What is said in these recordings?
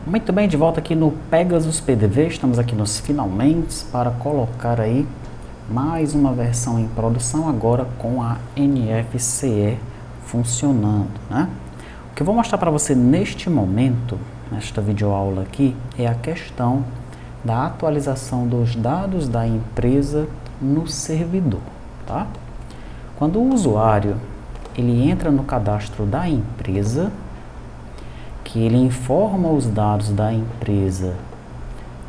Muito bem, de volta aqui no Pegasus PDV, estamos aqui nos finalmente para colocar aí mais uma versão em produção agora com a NFC funcionando, né? O que eu vou mostrar para você neste momento, nesta videoaula aqui, é a questão da atualização dos dados da empresa no servidor, tá? Quando o usuário ele entra no cadastro da empresa, que ele informa os dados da empresa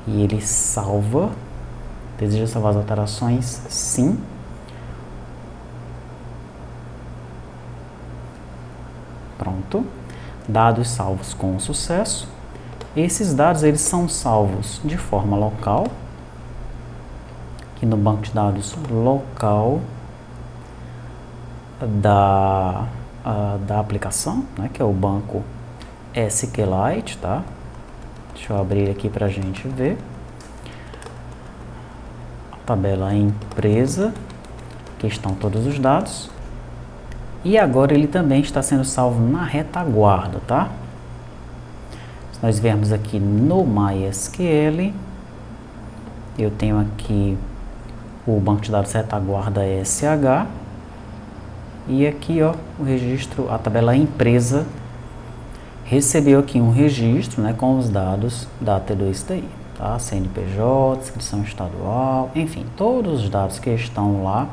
e ele salva. Deseja salvar as alterações? Sim. Pronto. Dados salvos com sucesso. Esses dados eles são salvos de forma local, aqui no banco de dados local da aplicação, né, que é o banco SQLite, tá? Deixa eu abrir aqui para a gente ver. A tabela empresa, aqui estão todos os dados. E agora ele também está sendo salvo na retaguarda, tá? Se nós vermos aqui no MySQL, eu tenho aqui o banco de dados retaguarda SH. E aqui, ó, o registro, a tabela empresa recebeu aqui um registro, né, com os dados da T2TI, tá? CNPJ, inscrição estadual, enfim, todos os dados que estão lá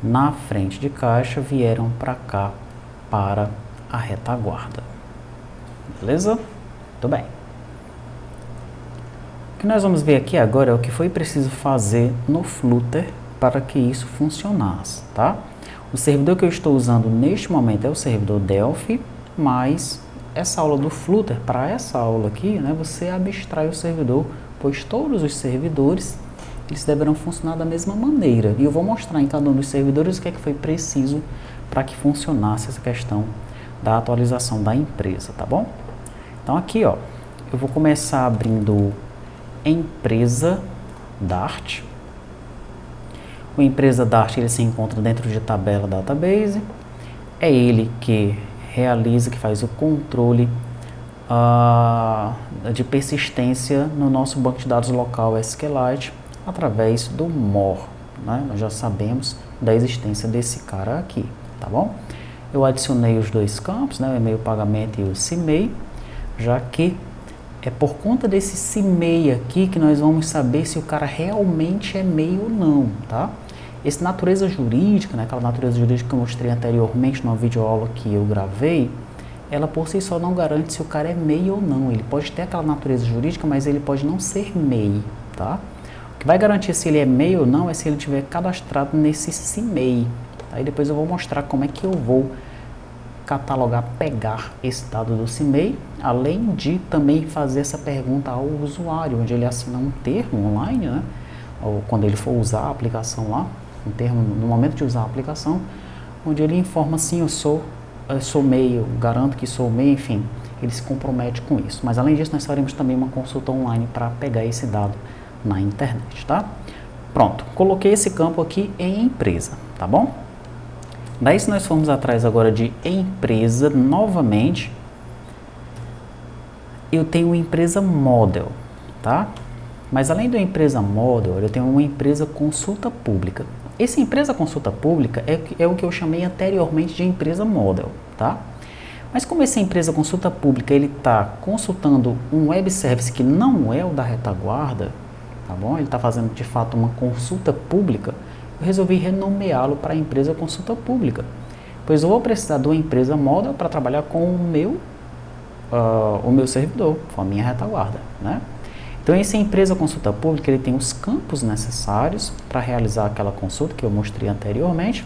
na frente de caixa vieram para cá, para a retaguarda. Beleza? Muito bem. O que nós vamos ver aqui agora é o que foi preciso fazer no Flutter para que isso funcionasse, tá? O servidor que eu estou usando neste momento é o servidor Delphi, mas essa aula do Flutter, para essa aula aqui, né, você abstrai o servidor, pois todos os servidores eles deverão funcionar da mesma maneira. E eu vou mostrar em cada um dos servidores o que é que foi preciso para que funcionasse essa questão da atualização da empresa, tá bom? Então aqui, ó, eu vou começar abrindo empresa Dart. O empresa Dart ele se encontra dentro de tabela database. É ele que realiza, que faz o controle de persistência no nosso banco de dados local SQLite através do MOR, né? Nós já sabemos da existência desse cara aqui, tá bom? Eu adicionei os dois campos, né? O e-mail pagamento e o CIMEI, já que é por conta desse CIMEI aqui que nós vamos saber se o cara realmente é MEI ou não, tá? Esse natureza jurídica, né, aquela natureza jurídica que eu mostrei anteriormente numa videoaula que eu gravei, ela por si só não garante se o cara é MEI ou não. Ele pode ter aquela natureza jurídica, mas ele pode não ser MEI, tá? O que vai garantir se ele é MEI ou não é se ele tiver cadastrado nesse CIMEI. Aí depois eu vou mostrar como é que eu vou catalogar, pegar esse dado do CIMEI, além de também fazer essa pergunta ao usuário, onde ele assina um termo online, né? Ou quando ele for usar a aplicação lá, um termo no momento de usar a aplicação, onde ele informa assim, eu sou MEI, eu garanto que sou MEI, enfim, ele se compromete com isso. Mas além disso, nós faremos também uma consulta online para pegar esse dado na internet, tá? Pronto, coloquei esse campo aqui em empresa, tá bom? Daí se nós formos atrás agora de empresa, novamente, eu tenho empresa model, tá? Mas além da empresa model, eu tenho uma empresa consulta pública. Essa empresa consulta pública é o que eu chamei anteriormente de empresa model, tá? Mas como essa empresa consulta pública, ele está consultando um web service que não é o da retaguarda, tá bom? Ele está fazendo de fato uma consulta pública, eu resolvi renomeá-lo para empresa consulta pública. Pois eu vou precisar de uma empresa model para trabalhar com o meu servidor, com a minha retaguarda, né? Então, essa empresa consulta pública, ele tem os campos necessários para realizar aquela consulta que eu mostrei anteriormente,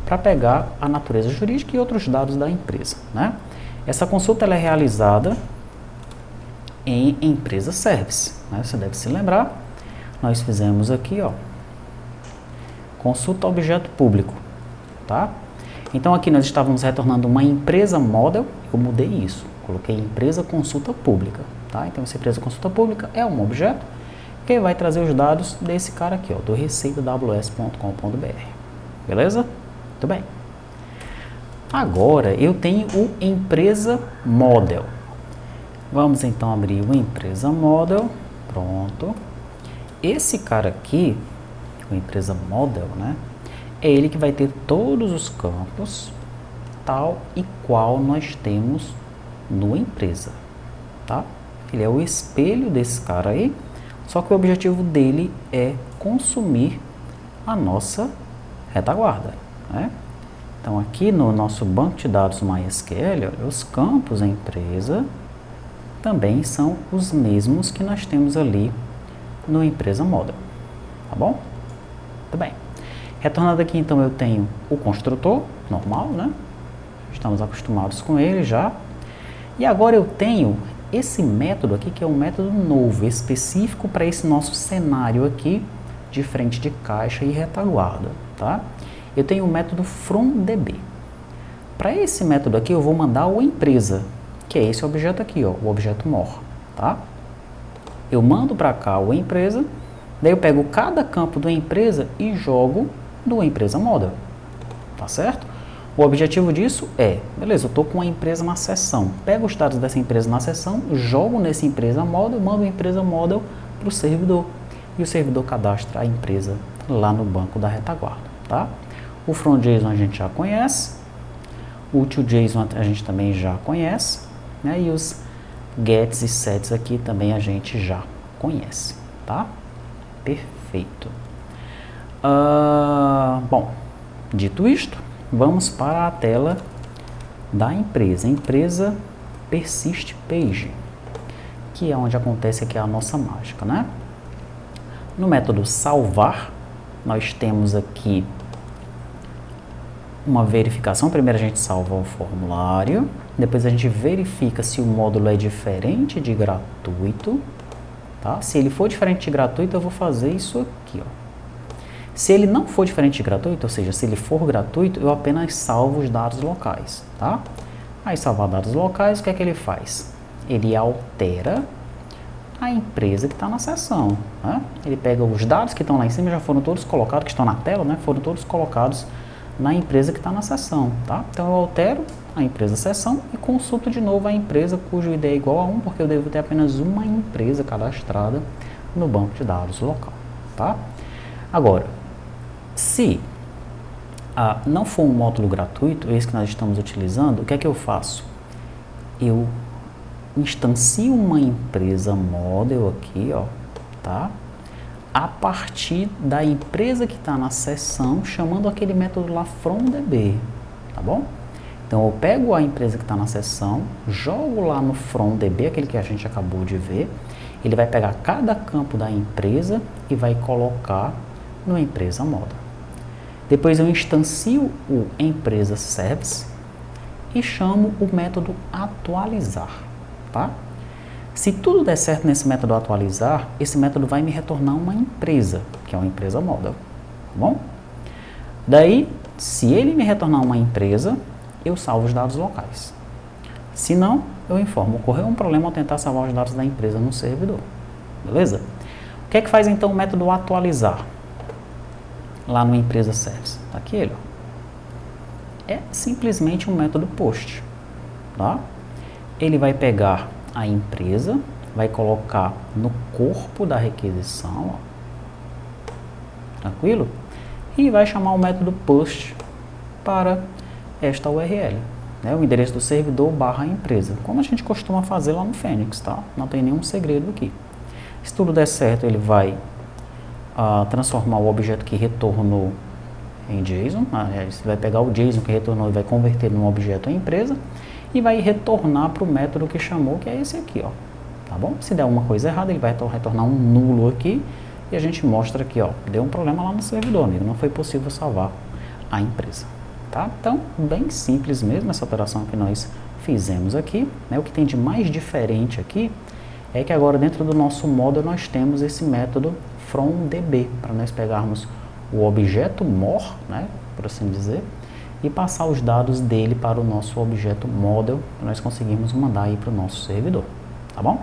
para pegar a natureza jurídica e outros dados da empresa, né? Essa consulta ela é realizada em empresa service, né? Você deve se lembrar, nós fizemos aqui, ó, consulta objeto público, tá? Então, aqui nós estávamos retornando uma empresa model, eu mudei isso, coloquei empresa consulta pública. Tá? Então, essa empresa consulta pública é um objeto que vai trazer os dados desse cara aqui, ó, do receitaws.com.br. Beleza? Muito bem. Agora, eu tenho o empresa model. Vamos então abrir o empresa model, pronto. Esse cara aqui, o empresa model, né, é ele que vai ter todos os campos tal e qual nós temos no empresa, tá? Ele é o espelho desse cara aí, só que o objetivo dele é consumir a nossa retaguarda, né? Então aqui no nosso banco de dados MySQL, os campos empresa também são os mesmos que nós temos ali no empresa model, tá bom? Muito bem. Retornando aqui, então, eu tenho o construtor normal, né? Estamos acostumados com ele já. E agora eu tenho esse método aqui, que é um método novo, específico para esse nosso cenário aqui de frente de caixa e retaguarda, tá? Eu tenho o método fromDB. Para esse método aqui, eu vou mandar o empresa, que é esse objeto aqui, ó, o objeto more, tá? Eu mando para cá o empresa, daí eu pego cada campo do empresa e jogo do empresa model, tá certo? O objetivo disso é, beleza, eu estou com a empresa na seção, pego os dados dessa empresa na seção, jogo nesse empresa model, mando o empresa model para o servidor, e o servidor cadastra a empresa lá no banco da retaguarda, tá? O from.json a gente já conhece, o to.json a gente também já conhece, né? E os gets e sets aqui também a gente já conhece, tá? Perfeito. Bom, dito isto, vamos para a tela da empresa, empresa persist page, que é onde acontece aqui a nossa mágica, né? No método salvar, nós temos aqui uma verificação. Primeiro a gente salva o formulário, depois a gente verifica se o módulo é diferente de gratuito, tá? Se ele for diferente de gratuito, eu vou fazer isso aqui, ó. Se ele não for diferente de gratuito, ou seja, se ele for gratuito, eu apenas salvo os dados locais, tá? Aí, salvar dados locais, o que é que ele faz? Ele altera a empresa que está na seção, né? Ele pega os dados que estão lá em cima, já foram todos colocados, que estão na tela, né? Foram todos colocados na empresa que está na seção, tá? Então, eu altero a empresa seção e consulto de novo a empresa cujo ID é igual a 1, porque eu devo ter apenas uma empresa cadastrada no banco de dados local, tá? Agora, se não for um módulo gratuito, esse que nós estamos utilizando, o que é que eu faço? Eu instancio uma empresa model aqui, ó, tá? A partir da empresa que está na seção, chamando aquele método lá fromDB, tá bom? Então, eu pego a empresa que está na seção, jogo lá no fromDB, aquele que a gente acabou de ver, ele vai pegar cada campo da empresa e vai colocar no empresa model. Depois eu instancio o empresa service e chamo o método atualizar, tá? Se tudo der certo nesse método atualizar, esse método vai me retornar uma empresa, que é uma empresa model, tá bom? Daí, se ele me retornar uma empresa, eu salvo os dados locais. Se não, eu informo, ocorreu um problema ao tentar salvar os dados da empresa no servidor, beleza? O que é que faz então o método atualizar? Lá no empresa service, tá aqui ele, ó. É simplesmente um método post, tá? Ele vai pegar a empresa, vai colocar no corpo da requisição, ó, tranquilo? E vai chamar o método post para esta URL, né? O endereço do servidor / empresa, como a gente costuma fazer lá no Fênix, tá? Não tem nenhum segredo aqui. Se tudo der certo, ele vai transformar o objeto que retornou em JSON, você vai pegar o JSON que retornou e vai converter num objeto em empresa e vai retornar para o método que chamou, que é esse aqui, ó, tá bom? Se der alguma coisa errada, ele vai retornar um nulo aqui e a gente mostra aqui, ó, deu um problema lá no servidor, amigo, não foi possível salvar a empresa, tá? Então, bem simples mesmo essa operação que nós fizemos aqui, né? O que tem de mais diferente aqui é que agora dentro do nosso módulo nós temos esse método fromDB, para nós pegarmos o objeto more, né, por assim dizer, e passar os dados dele para o nosso objeto model, para nós conseguirmos mandar aí para o nosso servidor, tá bom?